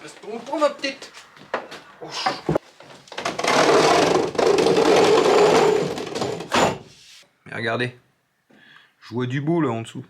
Laisse tomber ma petite. Oh. Mais regardez, je vois du beau là en dessous.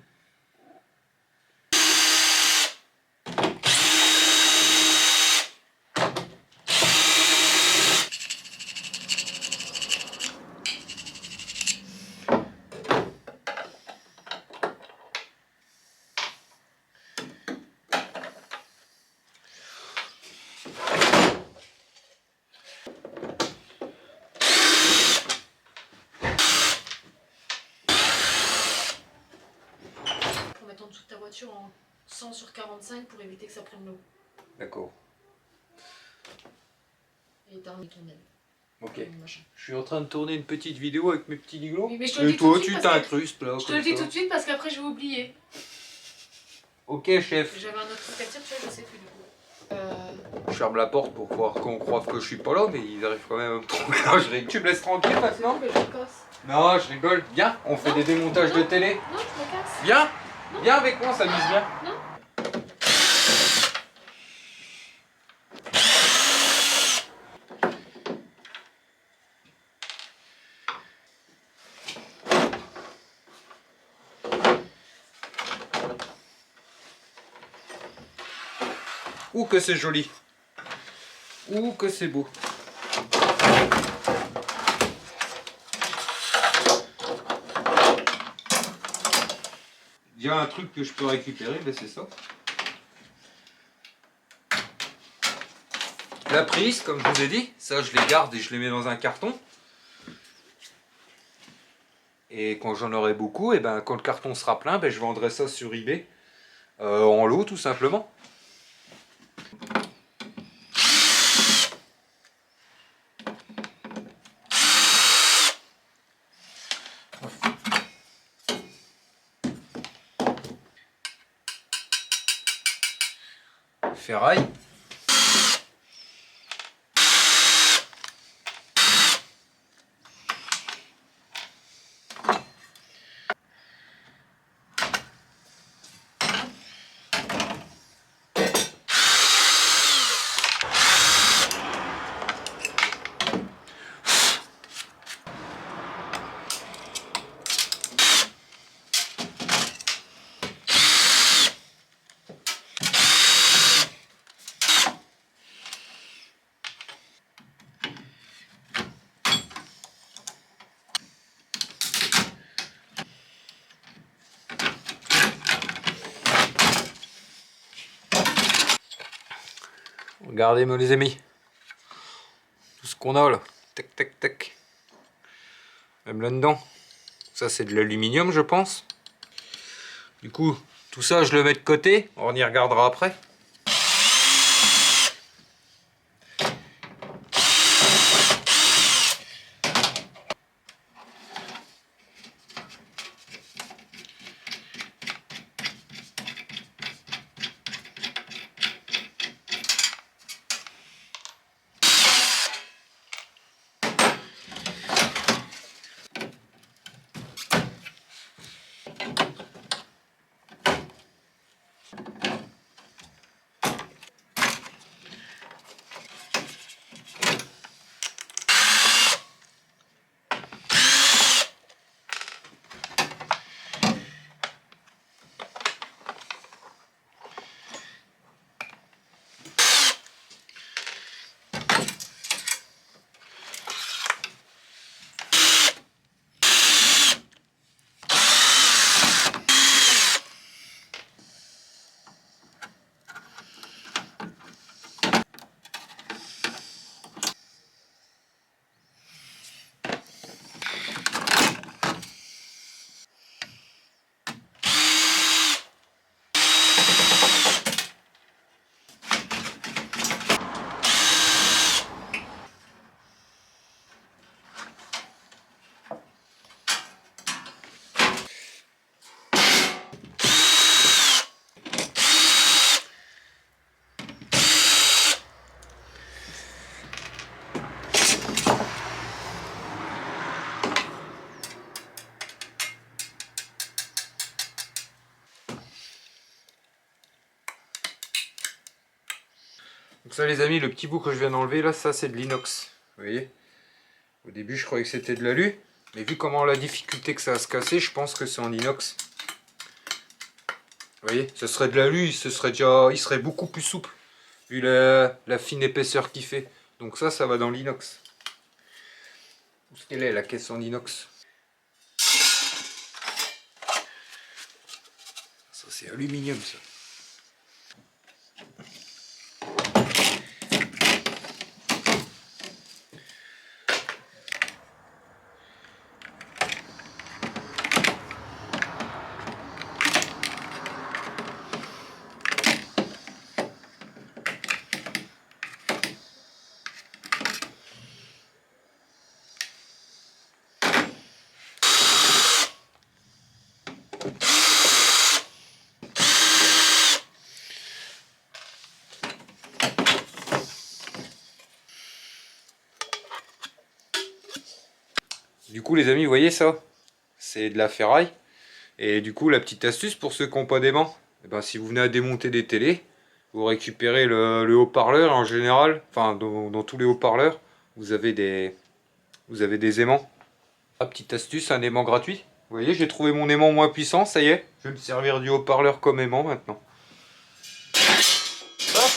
Mettre en dessous de ta voiture en 100 sur 45 pour éviter que ça prenne l'eau. D'accord. Et éteindre ton aile. Ok. Je suis en train de tourner une petite vidéo avec mes petits liglots. Oui, mais je te le dis Et toi, tout de suite tu parce que- t'incrustes là. Je te le comme dis ça. tout de suite parce qu'après je vais oublier. Ok, chef. J'avais un autre truc à dire, tu vois, je sais plus du coup. Je ferme la porte pour pouvoir qu'on croive que je suis pas là, mais ils arrivent quand même à me tromper. Tu me laisses tranquille maintenant? Non, mais je me casse. Non, je rigole. Viens, on fait des démontages de télé. Non, je me casse. Viens, Non. viens avec moi, on s'amuse bien. Non. Ouh que c'est joli. Ouh que c'est beau. Il y a un truc que je peux récupérer, ben c'est ça. La prise, comme je vous ai dit, ça je les garde et je les mets dans un carton. Et quand j'en aurai beaucoup, et ben quand le carton sera plein, ben je vendrai ça sur eBay. En lot tout simplement. Ferraille. Regardez-moi les amis. Tout ce qu'on a là. Tac tac tac. Même là-dedans. Ça c'est de l'aluminium je pense. Du coup, tout ça je le mets de côté. On y regardera après. Donc ça les amis, le petit bout que je viens d'enlever là, ça c'est de l'inox. Vous voyez? Au début je croyais que c'était de l'alu, mais vu comment la difficulté que ça a se casser, je pense que c'est en inox. Vous voyez? Ce serait de l'alu, il serait beaucoup plus souple, vu la fine épaisseur qu'il fait. Donc ça va dans l'inox. Où est-ce qu'elle est la caisse en inox? Ça c'est aluminium ça. Du coup les amis, vous voyez ça? C'est de la ferraille. Et du coup la petite astuce pour ceux qui n'ont pas d'aimant, eh ben, si vous venez à démonter des télés, vous récupérez le haut-parleur en général, enfin dans tous les haut-parleurs, vous avez des aimants. Ah, petite astuce, un aimant gratuit. Vous voyez, j'ai trouvé mon aimant moins puissant, ça y est, je vais me servir du haut-parleur comme aimant maintenant. Hop.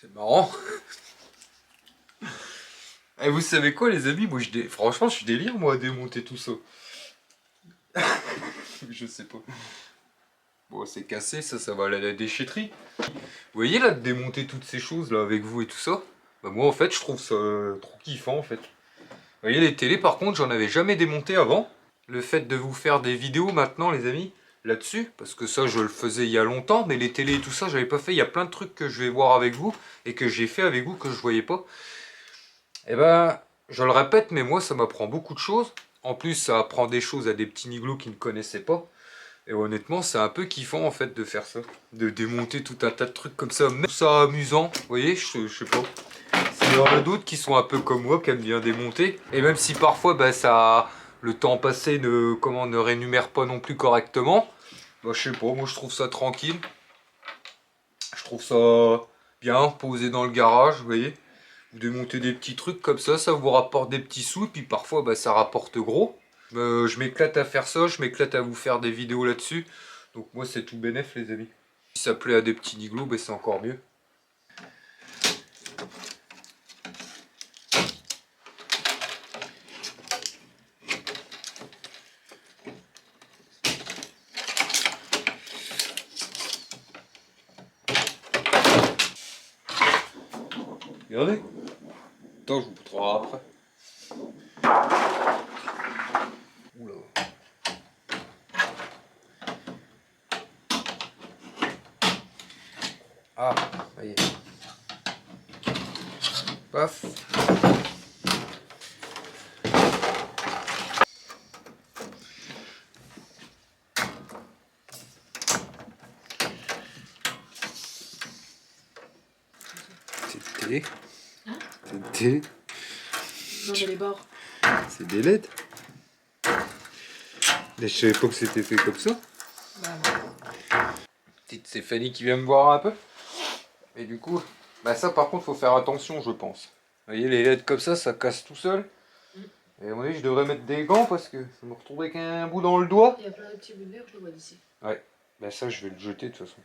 C'est marrant. Et vous savez quoi les amis, moi franchement je suis délire moi à démonter tout ça. Je sais pas. Bon c'est cassé, ça va à la déchetterie. Vous voyez là de démonter toutes ces choses là avec vous et tout ça. Bah moi en fait je trouve ça trop kiffant en fait. Vous voyez les télés par contre j'en avais jamais démonté avant. Le fait de vous faire des vidéos maintenant les amis là-dessus, parce que ça je le faisais il y a longtemps, mais les télés et tout ça j'avais pas fait. Il y a plein de trucs que je vais voir avec vous et que j'ai fait avec vous que je voyais pas. Et ben je le répète mais moi ça m'apprend beaucoup de choses. En plus ça apprend des choses à des petits niglos qui ne connaissaient pas. Et honnêtement c'est un peu kiffant en fait de faire ça. De démonter tout un tas de trucs comme ça. Même ça amusant, vous voyez, je sais pas. Il y en a d'autres qui sont un peu comme moi, qui aiment bien démonter. Et même si parfois bah, le temps passé ne rémunère pas non plus correctement, bah, je sais pas, moi je trouve ça tranquille. Je trouve ça bien posé dans le garage, vous voyez. Vous démontez des petits trucs comme ça vous rapporte des petits sous, et puis parfois bah, ça rapporte gros. Je m'éclate à faire ça, je m'éclate à vous faire des vidéos là-dessus. Donc moi c'est tout bénef les amis. Si ça plaît à des petits niglos, bah, c'est encore mieux. Regardez. Attends, je vous montrerai après. Oula. Ah, ça y est. Paf. C'est télé. Hein? C'est télé. Non mais les bords. C'est des LED. Mais je savais pas que c'était fait comme ça. Petite Stéphanie qui vient me voir un peu. Et du coup, bah ça par contre faut faire attention je pense. Vous voyez les LED comme ça casse tout seul. Et à mon avis je devrais mettre des gants parce que je me retrouve avec un bout dans le doigt. Il y a plein de petits bouts de verre, je le vois d'ici. Ouais, bah ça je vais le jeter de toute façon.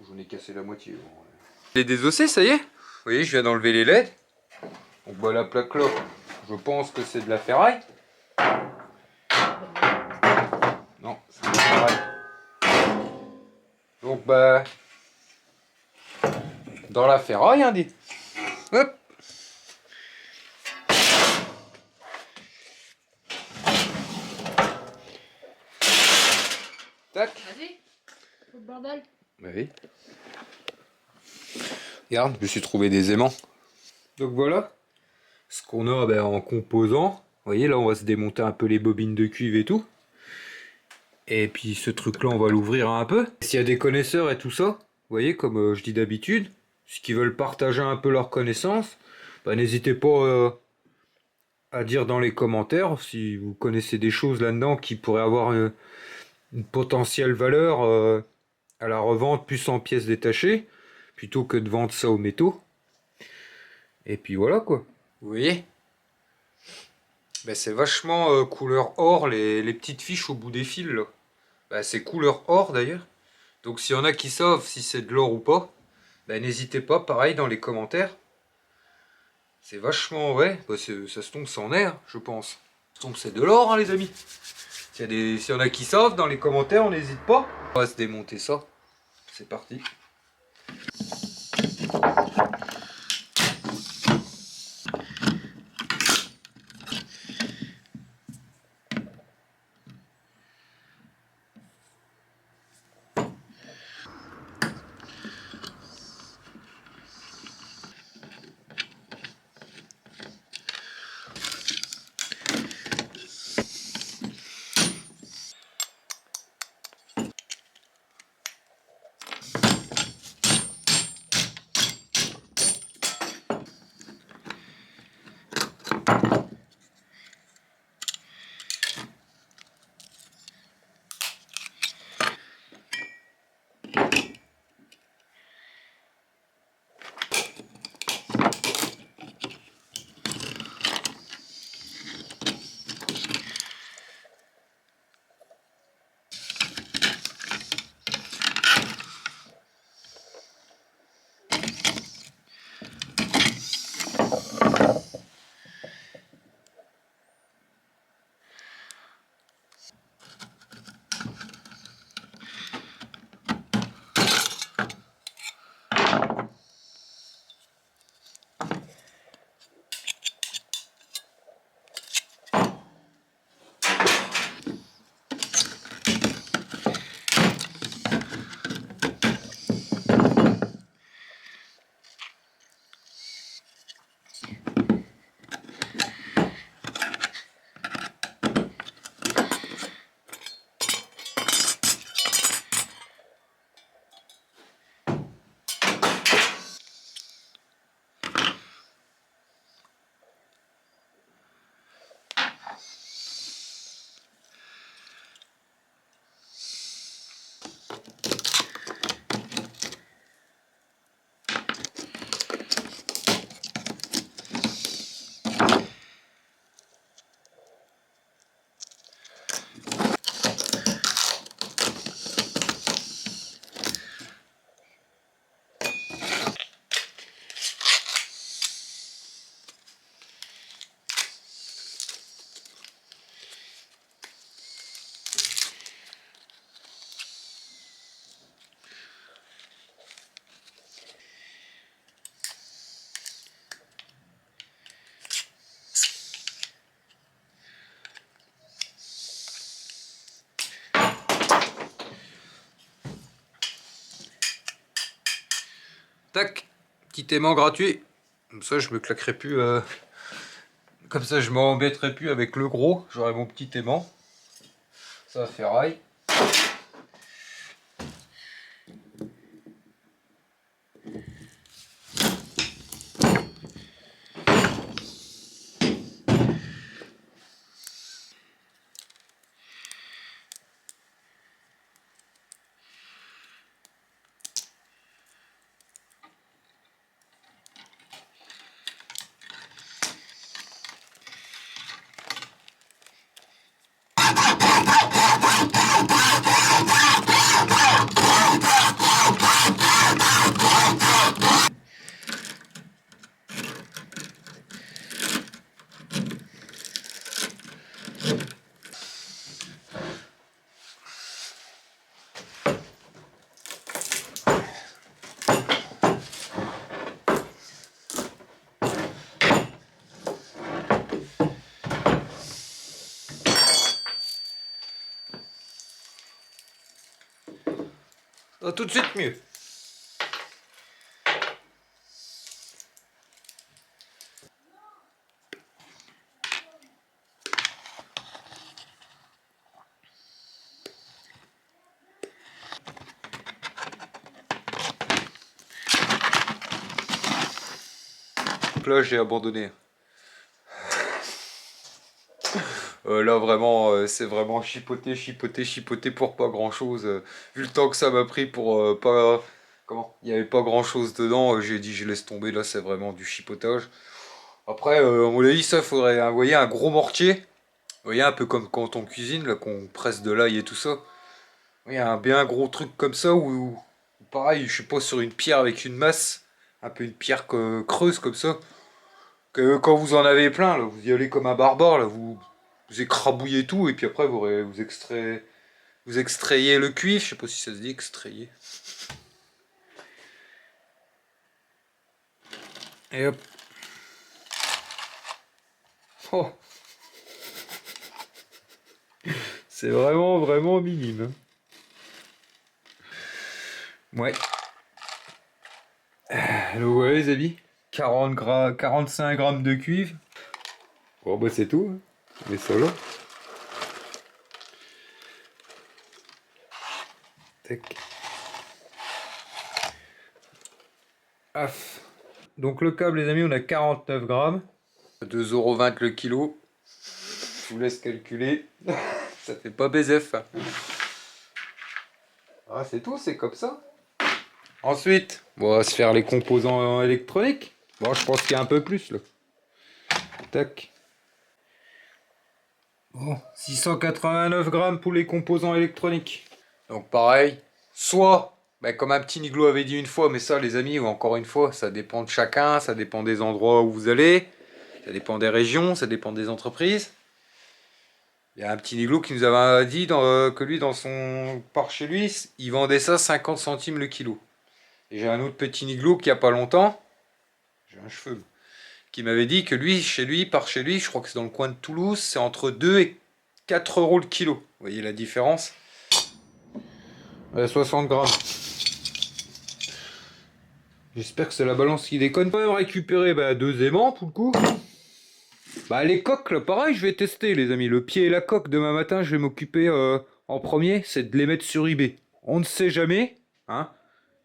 J'en ai cassé la moitié. Bon, ouais. Il est désossé, ça y est. Vous voyez, je viens d'enlever les LED. Donc bah la plaque là, je pense que c'est de la ferraille. Non, c'est de la ferraille. Donc bah dans la ferraille, hein, dit. Hop. Tac. Vas-y, faut le bordel. Bah oui. Regarde, je me suis trouvé des aimants. Donc voilà. Ce qu'on a ben, en composant. Vous voyez, là on va se démonter un peu les bobines de cuivre et tout. Et puis ce truc là on va l'ouvrir un peu. S'il y a des connaisseurs et tout ça, vous voyez comme je dis d'habitude, ceux qui veulent partager un peu leurs connaissances, bah, n'hésitez pas à dire dans les commentaires si vous connaissez des choses là-dedans qui pourraient avoir une potentielle valeur à la revente plus en pièces détachées, plutôt que de vendre ça aux métaux. Et puis voilà quoi. Vous voyez, ben, c'est vachement couleur or les petites fiches au bout des fils là. Ben, c'est couleur or d'ailleurs. Donc s'il y en a qui savent si c'est de l'or ou pas, ben, n'hésitez pas, pareil dans les commentaires. C'est vachement, ouais, bah, ça se tombe sans air, je pense. Ça se tombe c'est de l'or, hein, les amis. S'il y en a qui savent, dans les commentaires, on n'hésite pas. On va se démonter ça. C'est parti. Tac, petit aimant gratuit. Comme ça, je me claquerai plus. Comme ça, je m'embêterai plus avec le gros. J'aurai mon petit aimant. Ça va faire rail. Ça va tout de suite mieux. Là j'ai abandonné. Là vraiment c'est vraiment chipoter pour pas grand chose. Vu le temps que ça m'a pris pour pas... Comment? Il n'y avait pas grand chose dedans, j'ai dit je laisse tomber, là c'est vraiment du chipotage. Après à mon avis ça faudrait, vous voyez, un gros mortier. Vous voyez, un peu comme quand on cuisine, là qu'on presse de l'ail et tout ça. Oui, un bien gros truc comme ça où pareil, je sais pas, sur une pierre avec une masse, un peu une pierre creuse comme ça. Que quand vous en avez plein, là, vous y allez comme un barbare, là, vous écrabouillez tout et puis après vous extrayez le cuivre, je sais pas si ça se dit extrayer. Et hop. Oh. C'est vraiment minime. Ouais. Donc ouais les amis, 45 grammes de cuivre. Bon bah c'est tout, hein. On met ça là. Tac. Af. Donc le câble les amis, on a 49 grammes. 2,20 € le kilo. Je vous laisse calculer. Ça fait pas BZF. Ah c'est tout, c'est comme ça. Ensuite, on va se faire les composants électroniques. Bon, je pense qu'il y a un peu plus là. Tac. Bon, 689 grammes pour les composants électroniques. Donc pareil, soit, comme un petit Niglo avait dit une fois, mais ça les amis, encore une fois, ça dépend de chacun, ça dépend des endroits où vous allez, ça dépend des régions, ça dépend des entreprises. Il y a un petit Niglo qui nous avait dit que lui, dans son par chez lui, il vendait ça 50 centimes le kilo. Et j'ai un autre petit Niglo qui a pas longtemps, j'ai un cheveu, qui m'avait dit que lui, par chez lui, je crois que c'est dans le coin de Toulouse, c'est entre 2 et 4 € le kilo. Vous voyez la différence? 60 grammes. J'espère que c'est la balance qui déconne. On va même récupérer 2 aimants pour le coup. Les coques là, pareil, je vais tester les amis. Le pied et la coque demain matin, je vais m'occuper en premier, c'est de les mettre sur eBay. On ne sait jamais, hein.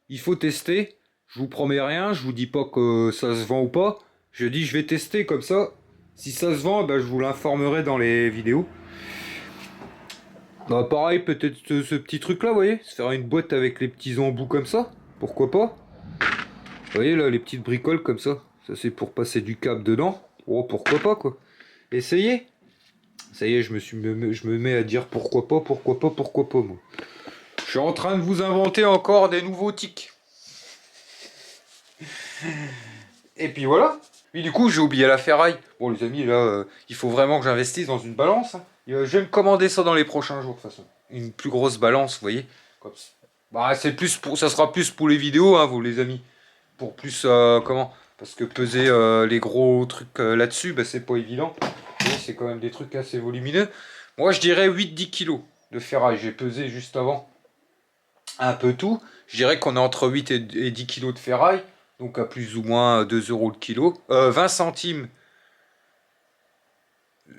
Il faut tester. Je vous promets rien, je vous dis pas que ça se vend ou pas. Je dis je vais tester comme ça. Si ça se vend, je vous l'informerai dans les vidéos. Pareil, peut-être ce petit truc là, vous voyez, se faire une boîte avec les petits embouts comme ça, pourquoi pas. Vous voyez là, les petites bricoles comme ça, ça c'est pour passer du câble dedans. Oh, pourquoi pas quoi. Essayez. Ça y est, je me mets à dire pourquoi pas moi. Je suis en train de vous inventer encore des nouveaux tics. Et puis voilà. Et du coup, j'ai oublié la ferraille. Bon les amis, là, il faut vraiment que j'investisse dans une balance, hein. Je vais me commander ça dans les prochains jours de toute façon. Une plus grosse balance, vous voyez. Comme ça. C'est plus pour, ça sera plus pour les vidéos, hein, vous les amis. Pour plus comment? Parce que peser les gros trucs là-dessus, c'est pas évident. C'est quand même des trucs assez volumineux. Moi, je dirais 8-10 kilos de ferraille. J'ai pesé juste avant un peu tout. Je dirais qu'on est entre 8 et 10 kilos de ferraille. Donc à plus ou moins 2 € le kilo. 20 centimes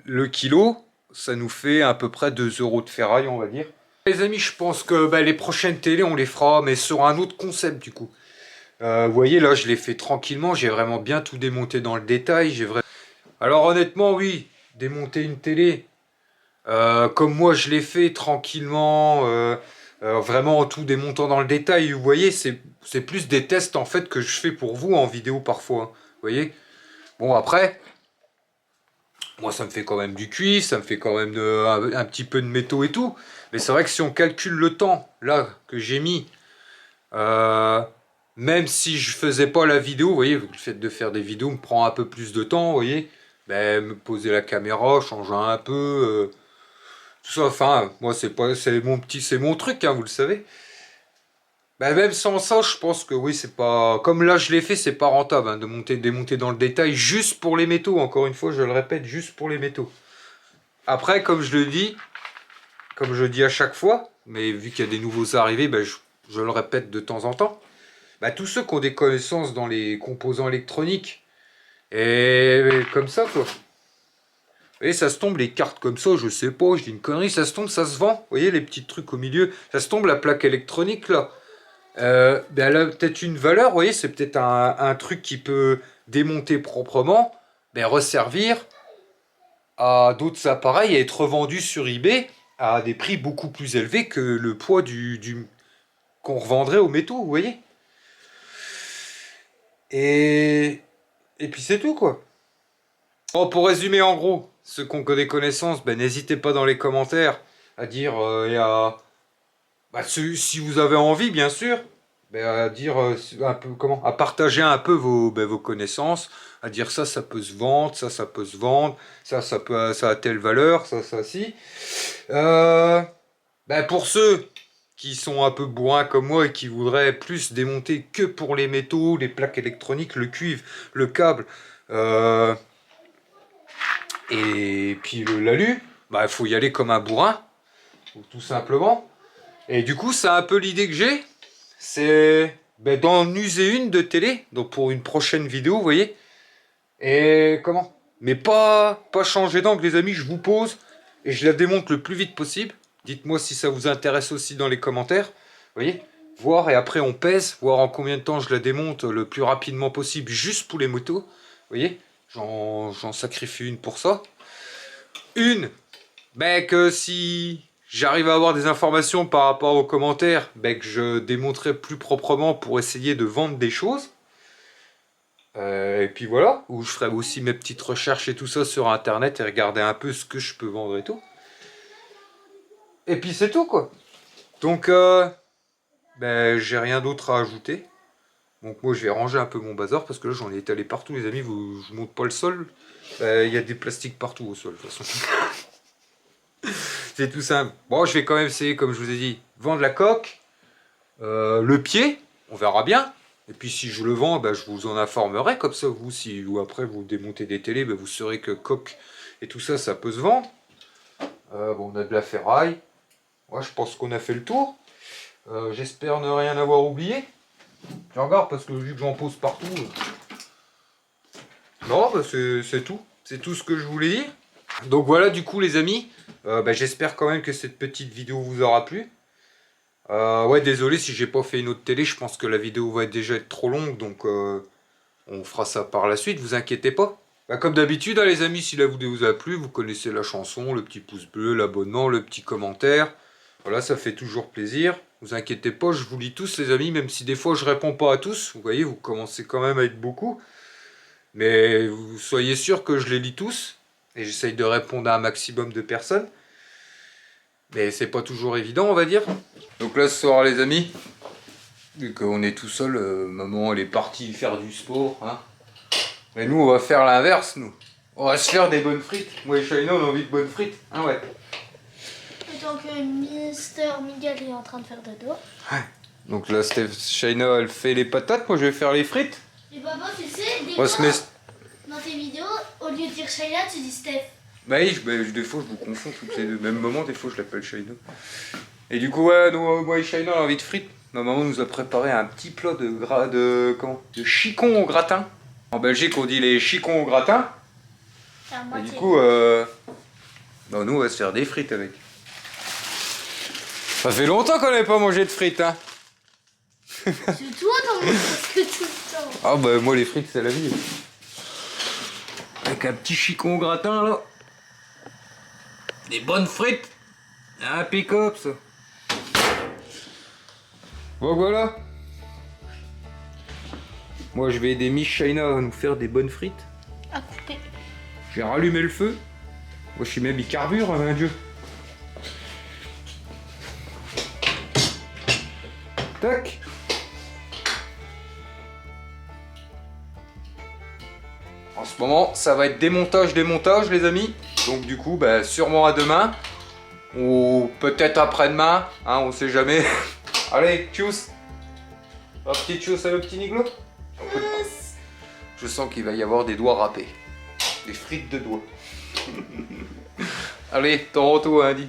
le kilo, ça nous fait à peu près 2 € de ferraille, on va dire. Les amis, je pense que les prochaines télés, on les fera, mais sur un autre concept du coup. Vous voyez, là, je l'ai fait tranquillement. J'ai vraiment bien tout démonté dans le détail. Alors honnêtement, oui, démonter une télé, comme moi je l'ai fait tranquillement, vraiment en tout démontant dans le détail, vous voyez, c'est plus des tests en fait que je fais pour vous en vidéo parfois, hein, vous voyez. Bon après, moi ça me fait quand même du cuivre, ça me fait quand même un petit peu de métaux et tout, mais c'est vrai que si on calcule le temps, là, que j'ai mis, même si je faisais pas la vidéo, vous voyez, le fait de faire des vidéos me prend un peu plus de temps, vous voyez, me poser la caméra, changer un peu, tout ça, enfin, moi c'est mon truc, hein, vous le savez. Même sans ça, je pense que oui, c'est pas, comme là je l'ai fait, c'est pas rentable, hein, de démonter dans le détail, juste pour les métaux, encore une fois, je le répète, juste pour les métaux. Après, comme je le dis à chaque fois, mais vu qu'il y a des nouveaux arrivés, je le répète de temps en temps, bah, tous ceux qui ont des connaissances dans les composants électroniques, et comme ça, quoi. Et ça se tombe, les cartes comme ça, je sais pas, je dis une connerie, ça se tombe, ça se vend. Vous voyez les petits trucs au milieu, ça se tombe, la plaque électronique là. Ben elle a peut-être une valeur, vous voyez, c'est peut-être un truc qui peut démonter proprement, ben resservir à d'autres appareils et être revendu sur eBay à des prix beaucoup plus élevés que le poids qu'on revendrait aux métaux, vous voyez. Et puis c'est tout quoi. Bon, pour résumer en gros, ceux qui ont des connaissances, ben, n'hésitez pas dans les commentaires à dire et à... Bah, si vous avez envie, bien sûr, ben, à dire un peu comment, à partager un peu vos connaissances, à dire ça, ça peut se vendre, ça peut se vendre, ça a telle valeur, ça si. Ben, pour ceux qui sont un peu bourrins comme moi et qui voudraient plus démonter que pour les métaux, les plaques électroniques, le cuivre, le câble, et puis l'alu, bah il faut y aller comme un bourrin, tout simplement. Et du coup, c'est un peu l'idée que j'ai, c'est ben, d'en user une de télé, donc pour une prochaine vidéo, vous voyez. Et comment? Mais pas changer d'angle, les amis, je vous pose et je la démonte le plus vite possible. Dites-moi si ça vous intéresse aussi dans les commentaires, vous voyez. Voir et après on pèse, voir en combien de temps je la démonte le plus rapidement possible, juste pour les motos, vous voyez. J'en sacrifie une pour ça. Une, ben que si j'arrive à avoir des informations par rapport aux commentaires, ben que je démontrerai plus proprement pour essayer de vendre des choses. Et puis voilà, où je ferai aussi mes petites recherches et tout ça sur internet et regarder un peu ce que je peux vendre et tout. Et puis c'est tout quoi. Donc ben j'ai rien d'autre à ajouter. Donc moi je vais ranger un peu mon bazar parce que là j'en ai étalé partout les amis, je monte pas le sol. Il y a des plastiques partout au sol de toute façon. C'est tout simple. Bon, je vais quand même essayer, comme je vous ai dit, vendre la coque, le pied, on verra bien. Et puis si je le vends, ben, je vous en informerai. Comme ça, vous, si vous, après vous démontez des télés, ben, vous saurez que coque et tout ça, ça peut se vendre. Bon, on a de la ferraille. Ouais, je pense qu'on a fait le tour. J'espère ne rien avoir oublié. Je regarde parce que vu que j'en pose partout. Non, ben, c'est tout. C'est tout ce que je voulais dire. Donc voilà du coup les amis, j'espère quand même que cette petite vidéo vous aura plu. Ouais désolé si j'ai pas fait une autre télé, je pense que la vidéo va déjà être trop longue, donc on fera ça par la suite, vous inquiétez pas. Comme d'habitude les amis, si la vidéo vous a plu, vous connaissez la chanson, le petit pouce bleu, l'abonnement, le petit commentaire. Voilà, ça fait toujours plaisir. Vous inquiétez pas, je vous lis tous les amis, même si des fois je réponds pas à tous. Vous voyez, vous commencez quand même à être beaucoup. Mais vous soyez sûr que je les lis tous. Et j'essaye de répondre à un maximum de personnes. Mais c'est pas toujours évident, on va dire. Donc là, ce soir, les amis, vu qu'on est tout seul, maman, elle est partie faire du sport. Hein. Mais nous, on va faire l'inverse, nous. On va se faire des bonnes frites. Moi et Shaina, on a envie de bonnes frites. Hein, ouais. Et donc, Mister Miguel est en train de faire dodo. Ouais. Donc là, Shaina, elle fait les patates. Moi, je vais faire les frites. Et papa, tu sais, des fois, dans tes vidéos, au lieu de dire Shaila, tu dis Steph. Bah oui, des fois, je vous confonds toutes les deux. Même moment, des fois, je l'appelle Shaina. Et du coup, ouais, nous, moi et Shaina, on a envie de frites. Ma maman nous a préparé un petit plat de chicons au gratin. En Belgique, on dit les chicons au gratin. Et du coup, bah, nous, on va se faire des frites avec. Ça fait longtemps qu'on n'avait pas mangé de frites, hein. C'est toi, t'en manges presque tout le temps. Ah bah, moi, les frites, c'est la vie. Avec un petit chicon au gratin, là. Des bonnes frites. Un pick-up, ça. Bon, voilà. Moi, je vais aider Miss Shaina à nous faire des bonnes frites. À couper. J'ai rallumé le feu. Moi, je suis même bicarbure, hein, Dieu. Tac. En ce moment, ça va être démontage, les amis. Donc du coup, bah, sûrement à demain. Ou peut-être après-demain. Hein, on sait jamais. Allez, tchuss. Un petit tchuss à le petit Niglo. Je sens qu'il va y avoir des doigts râpés. Des frites de doigts. Allez, Toronto, hein, dit.